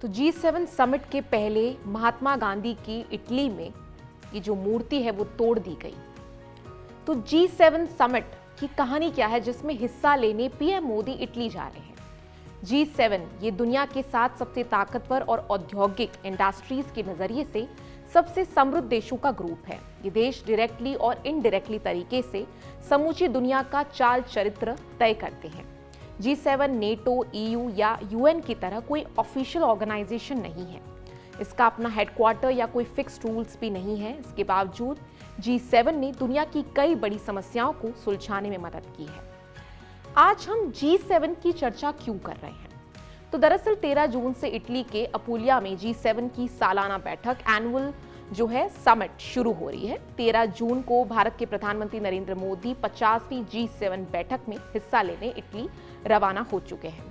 तो G7 summit के पहले महात्मा गांधी की इटली में ये जो मूर्ति है वो तोड़ दी गई। तो G7 समिट की कहानी क्या है, जिसमें हिस्सा लेने पीएम मोदी इटली जा रहे हैं। G7 ये दुनिया के 7 सबसे ताकतवर और औद्योगिक इंडस्ट्रीज के नजरिए से सबसे समृद्ध देशों का ग्रुप है। ये देश डायरेक्टली और इनडायरेक्टली तरीके से समूची दुनिया का चाल चरित्र तय करते हैं। G7 नेटो, EU या UN की तरह कोई ऑफिशियल ऑर्गेनाइजेशन नहीं है। इसका अपना हेडक्वार्टर या कोई फिक्स्ड रूल्स भी नहीं है। इसके बावजूद G7 ने दुनिया की कई बड़ी समस्याओं को सुलझाने में मदद की है। आज हम G7 की चर्चा क्यों कर रहे हैं? तो दरअसल 13 जून से इटली के अपुलिया में G7 की सालाना बैठक एनुअल जो है समिट शुरू हो रही है। 13 जून को भारत के प्रधानमंत्री नरेंद्र मोदी 50वीं G7 बैठक में हिस्सा लेने इटली रवाना हो चुके हैं।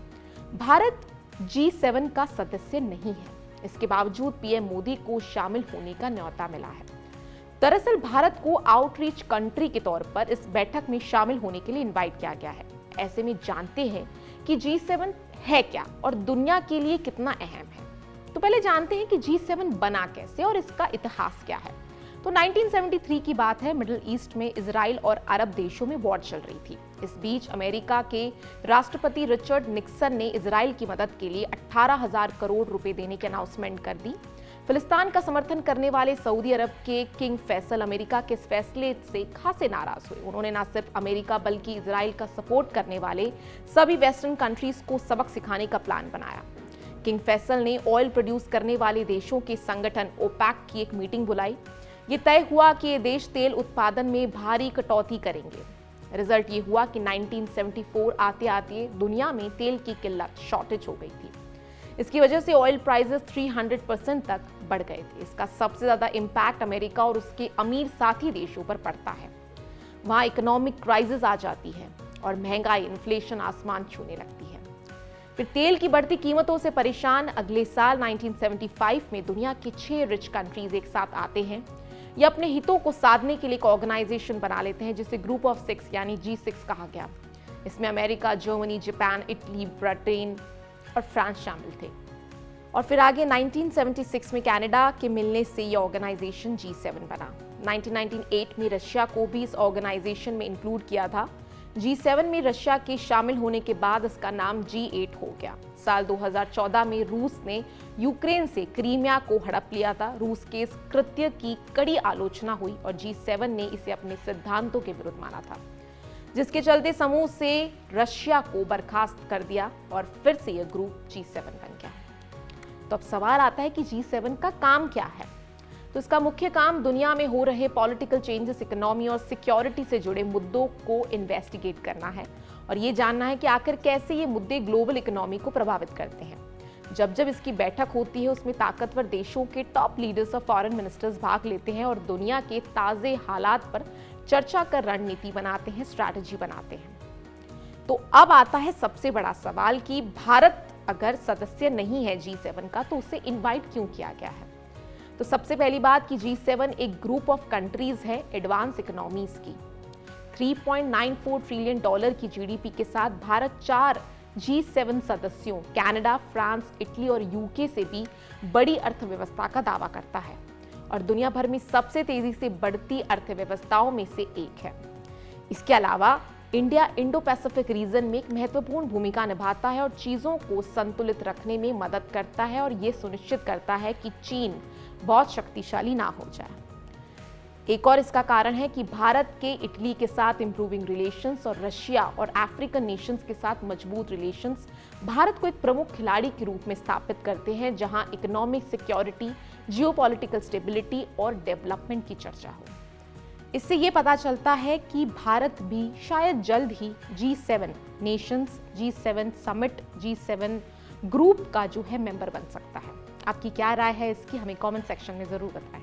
भारत G7 का सदस्य नहीं है, इसके बावजूद पीएम मोदी को शामिल होने का न्योता मिला है। दरअसल भारत को आउटरीच कंट्री के तौर पर इस बैठक में शामिल होने के लिए इनवाइट किया गया है। ऐसे में जानते हैं कि G7 है क्या और दुनिया के लिए कितना अहम है। तो पहले जानते हैं कि G7 बना कैसे और इसका इतिहास क्या है। तो 1973 की बात है। मिडिल ईस्ट में इजराइल और अरब देशों में वॉर चल रही थी। इस बीच अमेरिका के राष्ट्रपति रिचर्ड निक्सन ने इजराइल की मदद के लिए 18,000 करोड़ रुपए देने की अनाउंसमेंट कर दी। फिलिस्तीन का समर्थन करने वाले सऊदी अरब के किंग फैसल अमेरिका के इस फैसले से खासे नाराज हुए। उन्होंने न सिर्फ अमेरिका बल्कि इजराइल का सपोर्ट करने वाले सभी वेस्टर्न कंट्रीज को सबक सिखाने का प्लान बनाया। किंग फैसल ने ऑयल प्रोड्यूस करने वाले देशों के संगठन ओपेक की एक मीटिंग बुलाई। ये तय हुआ कि ये देश तेल उत्पादन में भारी कटौती करेंगे। रिजल्ट ये हुआ कि 1974 आते आते दुनिया में तेल की किल्लत, शॉर्टेज हो गई थी। इसकी वजह से ऑयल प्राइसेस 300% तक बढ़ गए थे। इसका सबसे ज्यादा इम्पैक्ट अमेरिका और उसके अमीर साथी देशों पर पड़ता है। वहां इकोनॉमिक क्राइसिस आ जाती है और महंगाई, इन्फ्लेशन आसमान छूने लगती है। फिर तेल की बढ़ती कीमतों से परेशान अगले साल 1975 में दुनिया के 6 रिच कंट्रीज एक साथ आते हैं। ये अपने हितों को साधने के लिए एक ऑर्गेनाइजेशन बना लेते हैं जिसे ग्रुप ऑफ 6 यानी G6 कहा गया। इसमें America, Germany, Japan, Italy, Britain और फ्रांस शामिल थे। और फिर आगे 1976 में कनाडा के मिलने से ये ऑर्गेनाइजेशन G7 बना। 1998 में रशिया को भी इस ऑर्गेनाइजेशन में इंक्लूड किया था। G7 में रशिया के शामिल होने के बाद इसका नाम G8 हो गया। साल 2014 में रूस ने यूक्रेन से क्रीमिया को हड़प लिया था। रूस के इस कृत्य की कड़ी आलोचना हुई और G7 ने इसे अपने सिद्धांतों के विरुद्ध माना था, जिसके चलते समूह से रशिया को बर्खास्त कर दिया और फिर से यह ग्रुप G7 बन गया। तो अब सवाल आता है कि G7 का काम क्या है? तो इसका मुख्य काम दुनिया में हो रहे पॉलिटिकल चेंजेस, इकोनॉमी और सिक्योरिटी से जुड़े मुद्दों को इन्वेस्टिगेट करना है और ये जानना है कि आखिर कैसे ये मुद्दे ग्लोबल इकोनॉमी को प्रभावित करते हैं। जब जब इसकी बैठक होती है उसमें ताकतवर देशों के टॉप लीडर्स और फॉरेन मिनिस्टर्स भाग लेते हैं और दुनिया के ताजे हालात पर चर्चा कर रणनीति बनाते हैं, स्ट्रैटेजी बनाते हैं। तो अब आता है सबसे बड़ा सवाल कि भारत अगर सदस्य नहीं है G7 का तो उसे इनवाइट क्यों किया गया है? तो सबसे पहली बात कि G7 एक ग्रुप ऑफ कंट्रीज है एडवांस इकोनॉमीज की। 3.94 ट्रिलियन डॉलर की जीडीपी के साथ भारत 4 G7 सदस्यों कनाडा, फ्रांस, इटली और यूके से भी बड़ी अर्थव्यवस्था का दावा करता है और दुनिया भर में सबसे तेजी से बढ़ती अर्थव्यवस्थाओं में से एक है। इसके अलावा इंडिया इंडो पैसिफिक रीजन में एक महत्वपूर्ण भूमिका निभाता है और चीजों को संतुलित रखने में मदद करता है और ये सुनिश्चित करता है कि चीन बहुत शक्तिशाली ना हो जाए। एक और इसका कारण है कि भारत के इटली के साथ इंप्रूविंग रिलेशंस और रशिया और अफ्रीकन नेशंस के साथ मजबूत रिलेशंस भारत को एक प्रमुख खिलाड़ी के रूप में स्थापित करते हैं, जहां इकोनॉमिक सिक्योरिटी, जियोपॉलिटिकल स्टेबिलिटी और डेवलपमेंट की चर्चा हो। इससे ये पता चलता है कि भारत भी शायद जल्द ही G7 Nations, G7 summit, G7 group का जो है मेंबर बन सकता है। आपकी क्या राय है इसकी? हमें कमेंट सेक्शन में जरूर बताएं।